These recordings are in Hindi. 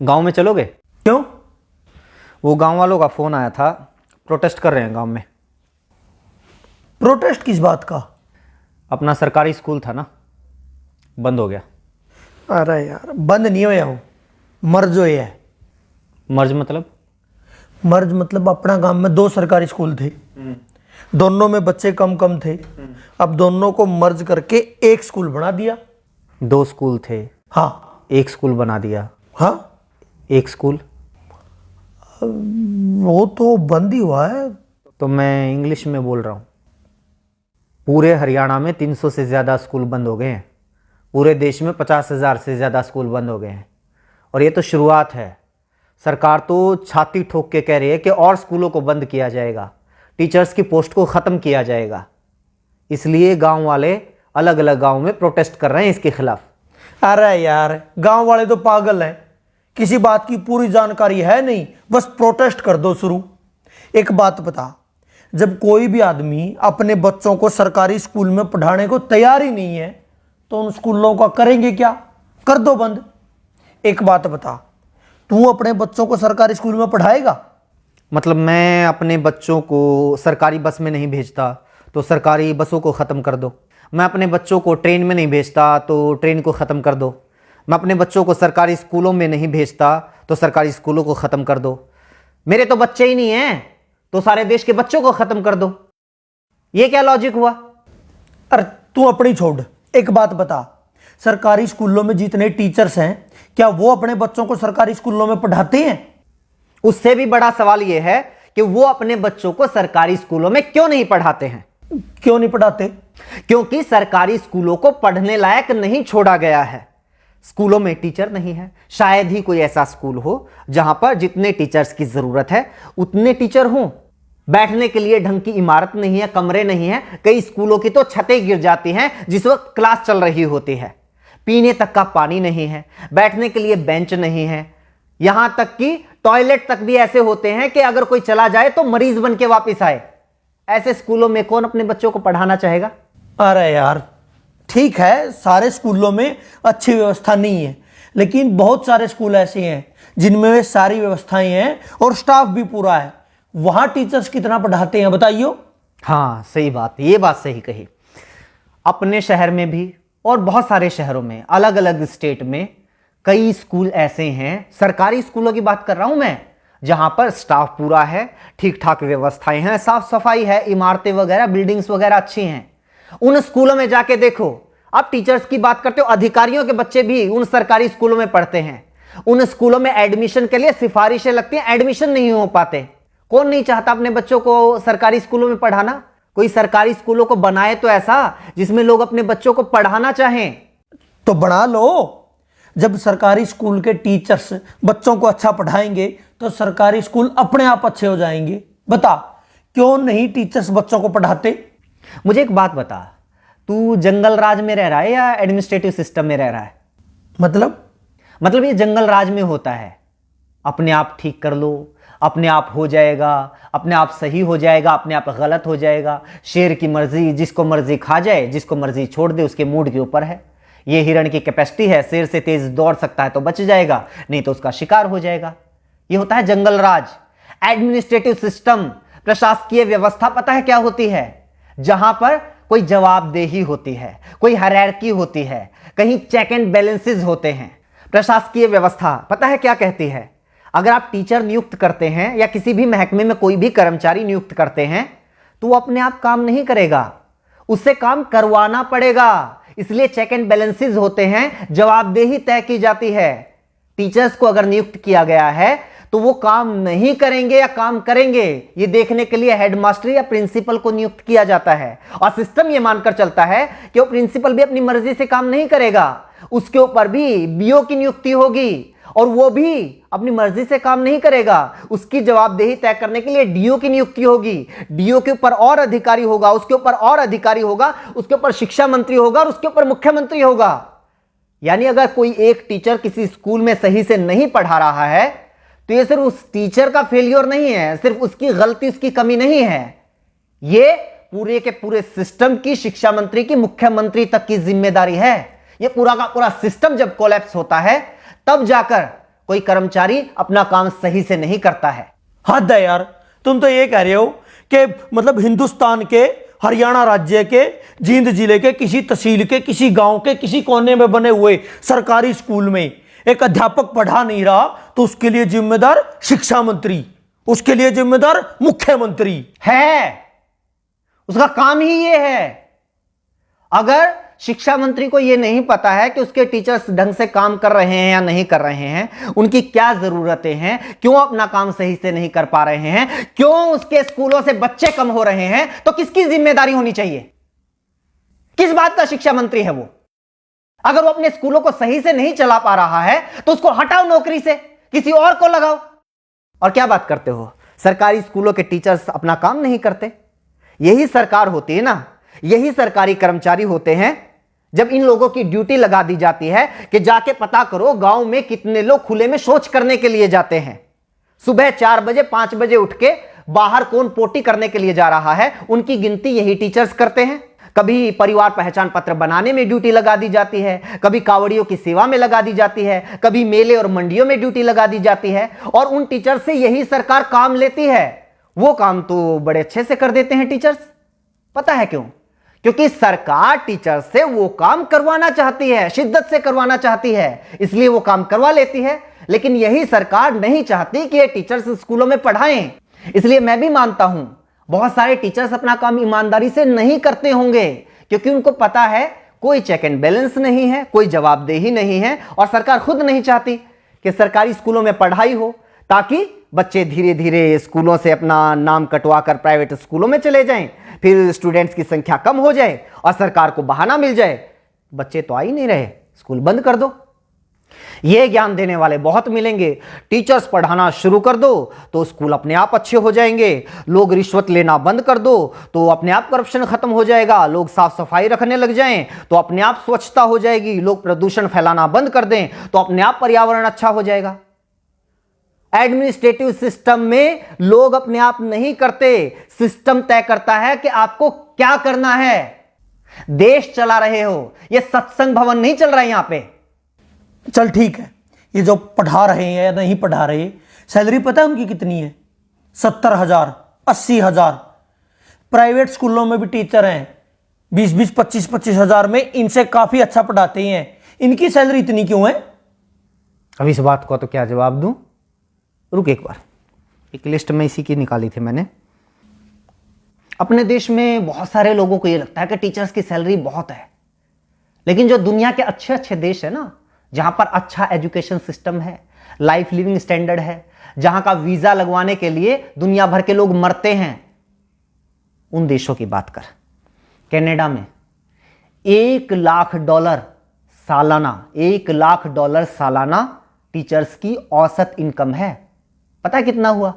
गांव में चलोगे? क्यों? वो गांव वालों का फोन आया था, प्रोटेस्ट कर रहे हैं गांव में। प्रोटेस्ट किस बात का? अपना सरकारी स्कूल था ना, बंद हो गया। अरे यार, बंद नहीं हुआ हो, मर्ज हुए है। मर्ज मतलब? मर्ज मतलब अपना गांव में 2 सरकारी स्कूल थे, दोनों में बच्चे कम कम थे। अब दोनों को मर्ज करके एक स्कूल बना दिया। 2 स्कूल थे, हाँ। एक स्कूल बना दिया। हाँ, एक स्कूल वो तो बंद ही हुआ है। तो मैं इंग्लिश में बोल रहा हूँ। पूरे हरियाणा में 300 से ज़्यादा स्कूल बंद हो गए हैं। पूरे देश में 50,000 से ज़्यादा स्कूल बंद हो गए हैं। और ये तो शुरुआत है। सरकार तो छाती ठोक के कह रही है कि और स्कूलों को बंद किया जाएगा, टीचर्स की पोस्ट को ख़त्म किया जाएगा। इसलिए गांव वाले अलग अलग गांव में प्रोटेस्ट कर रहे हैं इसके खिलाफ। अरे यार, गांव वाले तो पागल हैं, किसी बात की पूरी जानकारी है नहीं, बस प्रोटेस्ट कर दो शुरू। एक बात बता, जब कोई भी आदमी अपने बच्चों को सरकारी स्कूल में पढ़ाने को तैयार ही नहीं है तो उन स्कूलों का करेंगे क्या? कर दो बंद। एक बात बता, तू अपने बच्चों को सरकारी स्कूल में पढ़ाएगा? मतलब मैं अपने बच्चों को सरकारी बस में नहीं भेजता तो सरकारी बसों को ख़त्म कर दो। मैं अपने बच्चों को ट्रेन में नहीं भेजता तो ट्रेन को ख़त्म कर दो। मैं अपने बच्चों को सरकारी स्कूलों में नहीं भेजता तो सरकारी स्कूलों को ख़त्म कर दो। मेरे तो बच्चे ही नहीं हैं तो सारे देश के बच्चों को ख़त्म कर दो। ये क्या लॉजिक हुआ? अरे तू अपनी छोड़, एक बात बता, सरकारी स्कूलों में जितने टीचर्स हैं क्या वो अपने बच्चों को सरकारी स्कूलों में पढ़ाते हैं? उससे भी बड़ा सवाल यह है कि वो अपने बच्चों को सरकारी स्कूलों में क्यों नहीं पढ़ाते हैं। क्यों नहीं पढ़ाते? क्योंकि सरकारी स्कूलों को पढ़ने लायक नहीं छोड़ा गया है। स्कूलों में टीचर नहीं है। शायद ही कोई ऐसा स्कूल हो जहां पर जितने टीचर्स की जरूरत है उतने टीचर हों। बैठने के लिए ढंग की इमारत नहीं है, कमरे नहीं है। कई स्कूलों की तो छतें गिर जाती हैं जिस वक्त क्लास चल रही होती है। पीने तक का पानी नहीं है, बैठने के लिए बेंच नहीं है। यहां तक कि टॉयलेट तक भी ऐसे होते हैं कि अगर कोई चला जाए तो मरीज बन के वापिस आए। ऐसे स्कूलों में कौन अपने बच्चों को पढ़ाना चाहेगा? अरे यार, ठीक है, सारे स्कूलों में अच्छी व्यवस्था नहीं है, लेकिन बहुत सारे स्कूल ऐसे हैं जिनमें वे सारी व्यवस्थाएं हैं और स्टाफ भी पूरा है। वहां टीचर्स कितना पढ़ाते हैं बताइयो? हाँ, सही बात, ये बात सही कही। अपने शहर में भी और बहुत सारे शहरों में, अलग अलग स्टेट में कई स्कूल ऐसे हैं, सरकारी स्कूलों की बात कर रहा हूं मैं, जहां पर स्टाफ पूरा है, ठीक ठाक व्यवस्थाएं हैं, साफ सफाई है, इमारतें वगैरह, बिल्डिंग्स वगैरह अच्छी हैं। उन स्कूलों में जाके देखो। आप टीचर्स की बात करते हो, अधिकारियों के बच्चे भी उन सरकारी स्कूलों में पढ़ते हैं। उन स्कूलों में एडमिशन के लिए सिफारिशें लगती हैं, एडमिशन नहीं हो पाते। कौन नहीं चाहता अपने बच्चों को सरकारी स्कूलों में पढ़ाना? कोई सरकारी स्कूलों को बनाए तो ऐसा जिसमें लोग अपने बच्चों को पढ़ाना चाहें। तो बना लो। जब सरकारी स्कूल के टीचर्स बच्चों को अच्छा पढ़ाएंगे तो सरकारी स्कूल अपने आप अच्छे हो जाएंगे। बता, क्यों नहीं टीचर्स बच्चों को पढ़ाते? मुझे एक बात बता, तू जंगल राज में रह रहा है या एडमिनिस्ट्रेटिव सिस्टम में रह रहा है? मतलब ये जंगल राज में होता है। अपने आप ठीक कर लो, अपने आप हो जाएगा, अपने आप सही हो जाएगा, अपने आप गलत हो जाएगा। शेर की मर्जी, जिसको मर्जी खा जाए, जिसको मर्जी छोड़ दे, उसके मूड के ऊपर है। ये हिरण की कैपेसिटी है, शेर से तेज दौड़ सकता है तो बच जाएगा, नहीं तो उसका शिकार हो जाएगा। ये होता है जंगल राज। एडमिनिस्ट्रेटिव सिस्टम, प्रशासकीय व्यवस्था पता है क्या होती है? जहां पर कोई जवाबदेही होती है, कोई हायरार्की होती है, कहीं चेक एंड बैलेंसेस होते हैं। प्रशासकीय व्यवस्था पता है क्या कहती है? अगर आप टीचर नियुक्त करते हैं या किसी भी महकमे में कोई भी कर्मचारी नियुक्त करते हैं तो वो अपने आप काम नहीं करेगा, उससे काम करवाना पड़ेगा। इसलिए चेक एंड बैलेंसेस होते हैं, जवाबदेही तय की जाती है। टीचर्स को अगर नियुक्त किया गया है तो वो काम नहीं करेंगे या काम करेंगे, ये देखने के लिए हेडमास्टर या प्रिंसिपल को नियुक्त किया जाता है। और सिस्टम ये मानकर चलता है कि वो प्रिंसिपल भी अपनी मर्जी से काम नहीं करेगा, उसके ऊपर भी बीओ की नियुक्ति होगी और वो भी अपनी मर्जी से काम नहीं करेगा। उसकी जवाबदेही तय करने के लिए डीओ की नियुक्ति होगी। डीओ के ऊपर और अधिकारी होगा, उसके ऊपर और अधिकारी होगा, उसके ऊपर शिक्षा मंत्री होगा और उसके ऊपर मुख्यमंत्री होगा। यानी अगर कोई एक टीचर किसी स्कूल में सही से नहीं पढ़ा रहा है तो ये सिर्फ उस टीचर का फेलियर नहीं है, सिर्फ उसकी गलती, उसकी कमी नहीं है, ये पूरे के पूरे सिस्टम की, शिक्षा मंत्री की, मुख्यमंत्री तक की जिम्मेदारी है। ये पूरा का पूरा सिस्टम जब कोलैप्स होता है तब जाकर कोई कर्मचारी अपना काम सही से नहीं करता है। हद है यार, तुम तो ये कह रहे हो कि मतलब हिंदुस्तान के हरियाणा राज्य के जींद जिले के किसी तहसील के किसी गांव के किसी कोने में बने हुए सरकारी स्कूल में एक अध्यापक पढ़ा नहीं रहा तो उसके लिए जिम्मेदार शिक्षा मंत्री, उसके लिए जिम्मेदार मुख्यमंत्री है। उसका काम ही ये है। अगर शिक्षा मंत्री को यह नहीं पता है कि उसके टीचर्स ढंग से काम कर रहे हैं या नहीं कर रहे हैं, उनकी क्या जरूरतें हैं, क्यों अपना काम सही से नहीं कर पा रहे हैं, क्यों उसके स्कूलों से बच्चे कम हो रहे हैं, तो किसकी जिम्मेदारी होनी चाहिए? किस बात का शिक्षा मंत्री है वो? अगर वो अपने स्कूलों को सही से नहीं चला पा रहा है तो उसको हटाओ नौकरी से, किसी और को लगाओ। और क्या बात करते हो, सरकारी स्कूलों के टीचर्स अपना काम नहीं करते? यही सरकार होती है ना, यही सरकारी कर्मचारी होते हैं जब इन लोगों की ड्यूटी लगा दी जाती है कि जाके पता करो गांव में कितने लोग खुले में शौच करने के लिए जाते हैं। सुबह 4 बजे 5 बजे उठ के बाहर कौन पोटी करने के लिए जा रहा है, उनकी गिनती यही टीचर्स करते हैं। कभी परिवार पहचान पत्र बनाने में ड्यूटी लगा दी जाती है, कभी कावड़ियों की सेवा में लगा दी जाती है, कभी मेले और मंडियों में ड्यूटी लगा दी जाती है, और उन टीचर्स से यही सरकार काम लेती है। वो काम तो बड़े अच्छे से कर देते हैं टीचर्स। पता है क्यों? क्योंकि सरकार टीचर से वो काम करवाना चाहती है, शिद्दत से करवाना चाहती है, इसलिए वो काम करवा लेती है। लेकिन यही सरकार नहीं चाहती कि ये टीचर्स स्कूलों में पढ़ाएं। इसलिए मैं भी मानता हूं बहुत सारे टीचर्स अपना काम ईमानदारी से नहीं करते होंगे, क्योंकि उनको पता है कोई चेक एंड बैलेंस नहीं है, कोई जवाबदेही नहीं है, और सरकार खुद नहीं चाहती कि सरकारी स्कूलों में पढ़ाई हो, ताकि बच्चे धीरे धीरे स्कूलों से अपना नाम कटवा कर प्राइवेट स्कूलों में चले जाएं, फिर स्टूडेंट्स की संख्या कम हो जाए और सरकार को बहाना मिल जाए, बच्चे तो आ ही नहीं रहे, स्कूल बंद कर दो। ये ज्ञान देने वाले बहुत मिलेंगे। टीचर्स पढ़ाना शुरू कर दो तो स्कूल अपने आप अच्छे हो जाएंगे। लोग रिश्वत लेना बंद कर दो तो अपने आप करप्शन खत्म हो जाएगा। लोग साफ सफाई रखने लग जाएं तो अपने आप स्वच्छता हो जाएगी। लोग प्रदूषण फैलाना बंद कर दें तो अपने आप पर्यावरण अच्छा हो जाएगा। एडमिनिस्ट्रेटिव सिस्टम में लोग अपने आप नहीं करते, सिस्टम तय करता है कि आपको क्या करना है। देश चला रहे हो, यह सत्संग भवन नहीं चल रहा है यहां पे। चल ठीक है, ये जो पढ़ा रहे हैं या नहीं पढ़ा रहे, सैलरी पता है उनकी कितनी है? 70,000, 80,000। प्राइवेट स्कूलों में भी टीचर हैं 20-20, 25-25 हजार में, इनसे काफी अच्छा पढ़ाते हैं, इनकी सैलरी इतनी क्यों है? अब इस बात को तो क्या जवाब दूं? रुक एक बार, एक लिस्ट में इसी की निकाली थी मैंने। अपने देश में बहुत सारे लोगों को यह लगता है कि टीचर्स की सैलरी बहुत है, लेकिन जो दुनिया के अच्छे अच्छे देश है ना, जहां पर अच्छा एजुकेशन सिस्टम है, लाइफ लिविंग स्टैंडर्ड है, जहां का वीजा लगवाने के लिए दुनिया भर के लोग मरते हैं, उन देशों की बात कर। कनाडा में $1,00,000 सालाना, $1,00,000 सालाना टीचर्स की औसत इनकम है। पता है कितना हुआ?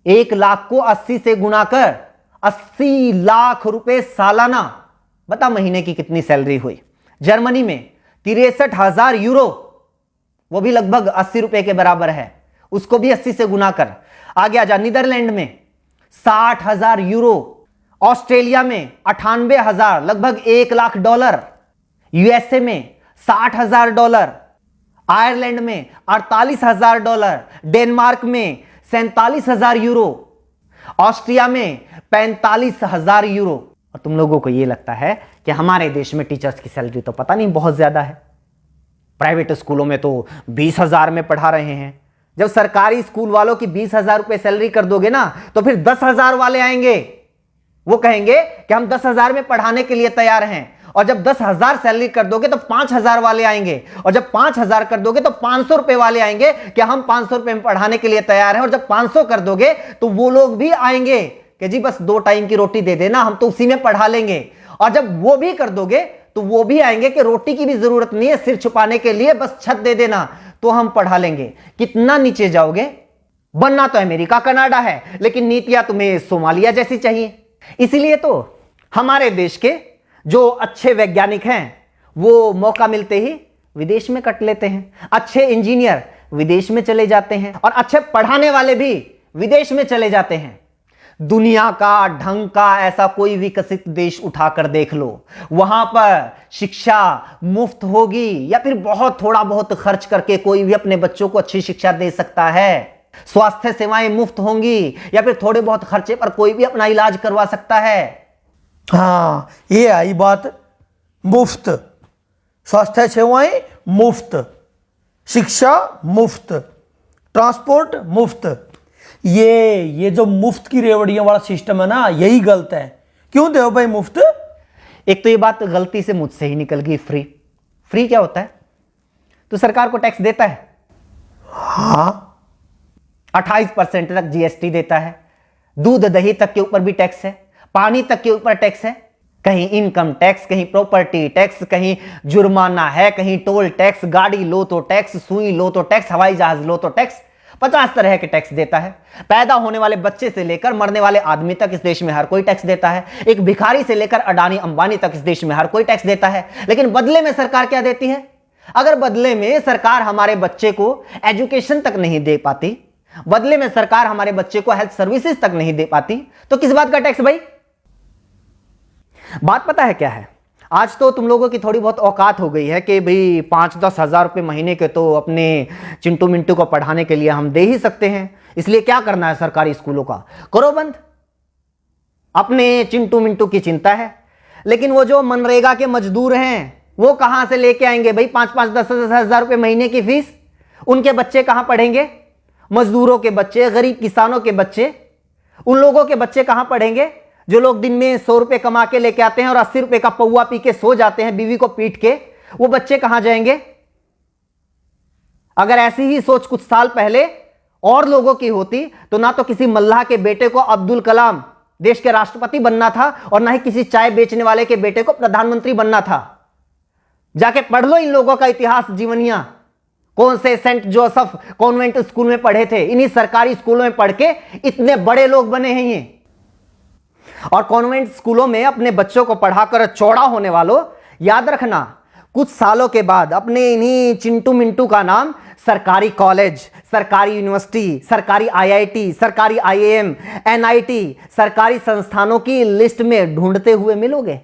1 लाख को 80 से गुणा कर 80 लाख रुपए सालाना। बता महीने की कितनी सैलरी हुई? जर्मनी में 63,000 यूरो, वो भी लगभग 80 रुपए के बराबर है, उसको भी 80 से गुना कर। आगे आ जा, नीदरलैंड में 60,000 यूरो, ऑस्ट्रेलिया में 98,000, लगभग $1,00,000, यूएसए में $60,000, आयरलैंड में $48,000, डेनमार्क में 47,000 यूरो, ऑस्ट्रिया में 45,000 यूरो। और तुम लोगों को यह लगता है कि हमारे देश में टीचर्स की सैलरी तो पता नहीं बहुत ज्यादा है। प्राइवेट स्कूलों में तो 20,000 में पढ़ा रहे हैं। जब सरकारी स्कूल वालों की 20,000 रुपए सैलरी कर दोगे ना, तो फिर 10,000 वाले आएंगे, वो कहेंगे कि हम 10,000 में पढ़ाने के लिए तैयार हैं। और जब 10,000 सैलरी कर दोगे तो 5,000 वाले आएंगे, और जब 5,000 कर दोगे तो 500 रुपए वाले आएंगे कि हम 500 रुपए में पढ़ाने के लिए तैयार हैं। और जब 500 कर दोगे तो वो लोग भी आएंगे कि जी बस 2 टाइम की रोटी दे देना, हम तो उसी में पढ़ा लेंगे। और जब वो भी कर दोगे तो वो भी आएंगे कि रोटी की भी जरूरत नहीं है, सिर छुपाने के लिए बस छत दे देना तो हम पढ़ा लेंगे। कितना नीचे जाओगे? बनना तो अमेरिका कनाडा है, लेकिन नीतियां तुम्हें सोमालिया जैसी चाहिए। इसीलिए तो हमारे देश के जो अच्छे वैज्ञानिक हैं वो मौका मिलते ही विदेश में कट लेते हैं। अच्छे इंजीनियर विदेश में चले जाते हैं, और अच्छे पढ़ाने वाले भी विदेश में चले जाते हैं। दुनिया का ढंग का ऐसा कोई विकसित देश उठाकर देख लो, वहां पर शिक्षा मुफ्त होगी या फिर बहुत थोड़ा बहुत खर्च करके कोई भी अपने बच्चों को अच्छी शिक्षा दे सकता है। स्वास्थ्य सेवाएं मुफ्त होंगी या फिर थोड़े बहुत खर्चे पर कोई भी अपना इलाज करवा सकता है। हाँ, ये आई बात, मुफ्त स्वास्थ्य सेवाएं मुफ्त, शिक्षा मुफ्त, ट्रांसपोर्ट मुफ्त। ये जो मुफ्त की रेवड़ियों वाला सिस्टम है ना, यही गलत है। क्यों दो भाई मुफ्त? एक तो ये बात गलती से मुझसे ही निकल गई, फ्री। फ्री क्या होता है? तो सरकार को टैक्स देता है, हाँ 28% तक जीएसटी देता है, दूध दही तक के ऊपर भी टैक्स है, पानी तक के ऊपर टैक्स है, कहीं इनकम टैक्स, कहीं प्रॉपर्टी टैक्स, कहीं जुर्माना है, कहीं टोल टैक्स, गाड़ी लो तो टैक्स, सुई लो तो टैक्स, हवाई जहाज लो तो टैक्स, 50 तरह के टैक्स देता है। पैदा होने वाले बच्चे से लेकर मरने वाले आदमी तक इस देश में हर कोई टैक्स देता है। एक भिखारी से लेकर अडानी अंबानी तक इस देश में हर कोई टैक्स देता है। लेकिन बदले में सरकार क्या देती है? अगर बदले में सरकार हमारे बच्चे को एजुकेशन तक नहीं दे पाती, बदले में सरकार हमारे बच्चे को हेल्थ सर्विसेज तक नहीं दे पाती, तो किस बात का टैक्स भाई? बात पता है क्या है? आज तो तुम लोगों की थोड़ी बहुत औकात हो गई है कि भाई 5-10 हजार रुपए महीने के तो अपने चिंटू मिंटू को पढ़ाने के लिए हम दे ही सकते हैं, इसलिए क्या करना है सरकारी स्कूलों का, करो बंद। अपने चिंटू मिंटू की चिंता है, लेकिन वो जो मनरेगा के मजदूर हैं वो कहां से लेके आएंगे भाई 5-5, 10-10 हजार रुपए महीने की फीस? उनके बच्चे कहां पढ़ेंगे? मजदूरों के बच्चे, गरीब किसानों के बच्चे, उन लोगों के बच्चे कहां पढ़ेंगे जो लोग दिन में 100 रुपए कमा के लेके आते हैं और 80 रुपए का पौवा पी के सो जाते हैं बीवी को पीट के? वो बच्चे कहां जाएंगे? अगर ऐसी ही सोच कुछ साल पहले और लोगों की होती तो ना तो किसी मल्लाह के बेटे को अब्दुल कलाम देश के राष्ट्रपति बनना था और ना ही किसी चाय बेचने वाले के बेटे को प्रधानमंत्री बनना था। जाके पढ़ लो इन लोगों का इतिहास, जीवनियां। कौन से सेंट जोसेफ कॉन्वेंट स्कूल में पढ़े थे, इन्हीं सरकारी स्कूलों में पढ़ के इतने बड़े लोग बने हैं ये। और कॉन्वेंट स्कूलों में अपने बच्चों को पढ़ाकर चौड़ा होने वालों, याद रखना कुछ सालों के बाद अपने इन्हीं चिंटू मिंटू का नाम सरकारी कॉलेज, सरकारी यूनिवर्सिटी, सरकारी आईआईटी, सरकारी आईएएम, एनआईटी, सरकारी संस्थानों की लिस्ट में ढूंढते हुए मिलोगे।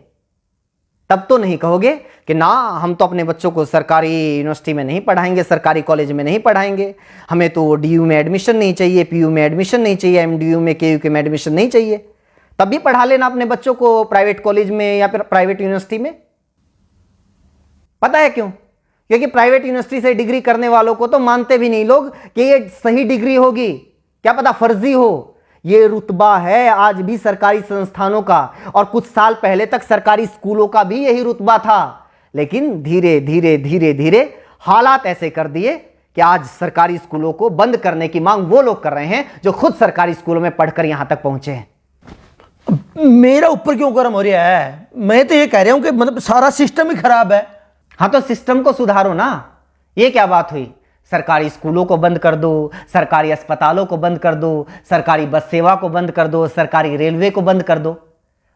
तब तो नहीं कहोगे कि ना हम तो अपने बच्चों को सरकारी यूनिवर्सिटी में नहीं पढ़ाएंगे, सरकारी कॉलेज में नहीं पढ़ाएंगे, हमें तो डीयू में एडमिशन नहीं चाहिए, पीयू में एडमिशन नहीं चाहिए, एमडीयू में केयू में एडमिशन नहीं चाहिए। तब भी पढ़ा लेना अपने बच्चों को प्राइवेट कॉलेज में या फिर प्राइवेट यूनिवर्सिटी में। पता है क्यों? क्योंकि प्राइवेट यूनिवर्सिटी से डिग्री करने वालों को तो मानते भी नहीं लोग कि ये सही डिग्री होगी, क्या पता फर्जी हो। ये रुतबा है आज भी सरकारी संस्थानों का, और कुछ साल पहले तक सरकारी स्कूलों का भी यही रुतबा था। लेकिन धीरे धीरे धीरे धीरे हालात ऐसे कर दिए कि आज सरकारी स्कूलों को बंद करने की मांग वो लोग कर रहे हैं जो खुद सरकारी स्कूलों में पढ़कर यहां तक पहुंचे हैं। मेरा ऊपर क्यों गर्म हो रहा है? मैं तो ये कह रहा हूं कि मतलब सारा सिस्टम ही खराब है। हाँ तो सिस्टम को सुधारो ना। ये क्या बात हुई? सरकारी स्कूलों को बंद कर दो, सरकारी अस्पतालों को बंद कर दो, सरकारी बस सेवा को बंद कर दो, सरकारी रेलवे को बंद कर दो।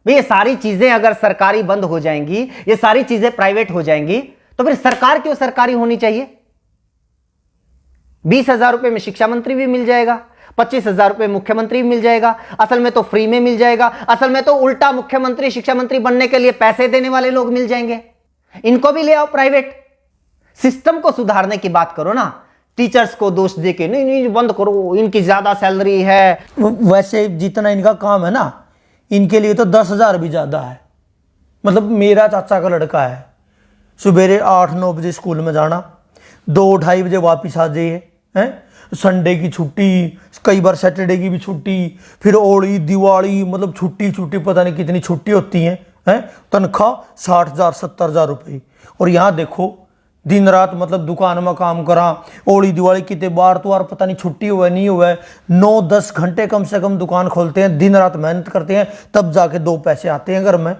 भाई ये सारी चीजें अगर सरकारी बंद हो जाएंगी, ये सारी चीजें प्राइवेट हो जाएंगी, तो फिर सरकार क्यों सरकारी होनी चाहिए? 20,000 रुपए में शिक्षा मंत्री भी मिल जाएगा, 25,000 रुपए मुख्यमंत्री भी मिल जाएगा। असल में तो फ्री में मिल जाएगा। असल में तो उल्टा मुख्यमंत्री शिक्षा मंत्री बनने के लिए पैसे देने वाले लोग मिल जाएंगे। इनको भी ले आओ प्राइवेट। सिस्टम को सुधारने की बात करो ना। टीचर्स को दोष देके नहीं नहीं बंद करो, इनकी ज्यादा सैलरी है। वैसे जितना इनका काम है ना, इनके लिए तो 10,000 भी ज्यादा है। मतलब मेरा चाचा का लड़का है, सुबेरे 8-9 बजे स्कूल में जाना, 2-2:30 बजे वापिस आ जाइए हैं। संडे की छुट्टी, कई बार सैटरडे की भी छुट्टी, फिर होली दिवाली, मतलब छुट्टी पता नहीं कितनी छुट्टी होती हैं। तनख्वाह 60,000 70,000 रुपये। और यहाँ देखो दिन रात मतलब दुकान में काम करा, होली दिवाली कितने बार तो यार पता नहीं छुट्टी हुआ नहीं हुआ, 9-10 घंटे कम से कम दुकान खोलते हैं, दिन रात मेहनत करते हैं, तब जाके 2 पैसे आते हैं घर में।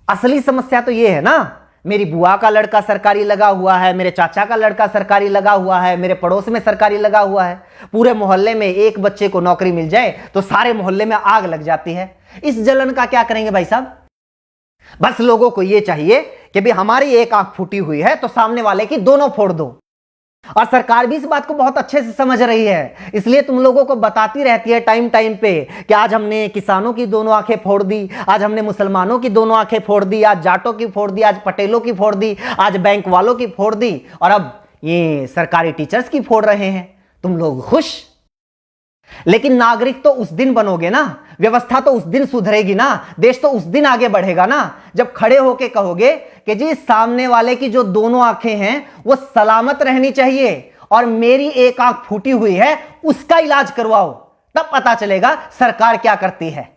असली समस्या तो ये है ना, मेरी बुआ का लड़का सरकारी लगा हुआ है, मेरे चाचा का लड़का सरकारी लगा हुआ है, मेरे पड़ोस में सरकारी लगा हुआ है। पूरे मोहल्ले में एक बच्चे को नौकरी मिल जाए तो सारे मोहल्ले में आग लग जाती है। इस जलन का क्या करेंगे भाई साहब? बस लोगों को यह चाहिए कि भी हमारी एक आंख फूटी हुई है तो सामने वाले की दोनों फोड़ दो। और सरकार भी इस बात को बहुत अच्छे से समझ रही है, इसलिए तुम लोगों को बताती रहती है टाइम टाइम पे कि आज हमने किसानों की दोनों आंखें फोड़ दी, आज हमने मुसलमानों की दोनों आंखें फोड़ दी, आज जाटों की फोड़ दी, आज पटेलों की फोड़ दी, आज बैंक वालों की फोड़ दी, और अब ये सरकारी टीचर्स की फोड़ रहे हैं। तुम लोग खुश? लेकिन नागरिक तो उस दिन बनोगे ना, व्यवस्था तो उस दिन सुधरेगी ना, देश तो उस दिन आगे बढ़ेगा ना, जब खड़े होके कहोगे कि जी सामने वाले की जो दोनों आंखें हैं वो सलामत रहनी चाहिए और मेरी एक आंख फूटी हुई है उसका इलाज करवाओ। तब पता चलेगा सरकार क्या करती है।